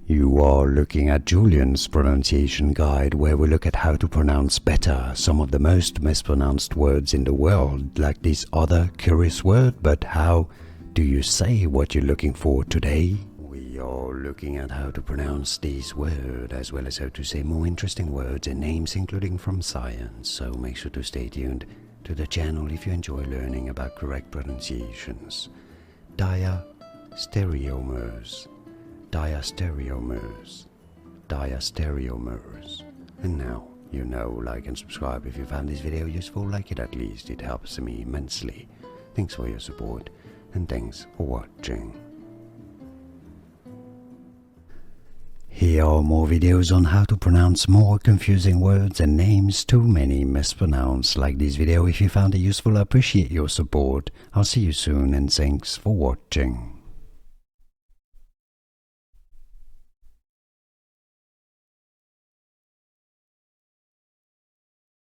You are looking at Julian's pronunciation guide, where we look at how to pronounce better some of the most mispronounced words in the world, like this other curious word. But how do you say what you're looking for today? We are looking at how to pronounce these words, as well as how to say more interesting words and names, including from science. So make sure to stay tuned to the channel if you enjoy learning about correct pronunciations. Diastereomers. Diastereomers. Diastereomers. And now you know. Like and subscribe if you found this video useful. Like it at least, it helps me immensely. Thanks for your support and thanks for watching. Here are more videos on how to pronounce more confusing words and names too many mispronounced. Like this video if you found it useful. I appreciate your support. I'll see you soon and thanks for watching.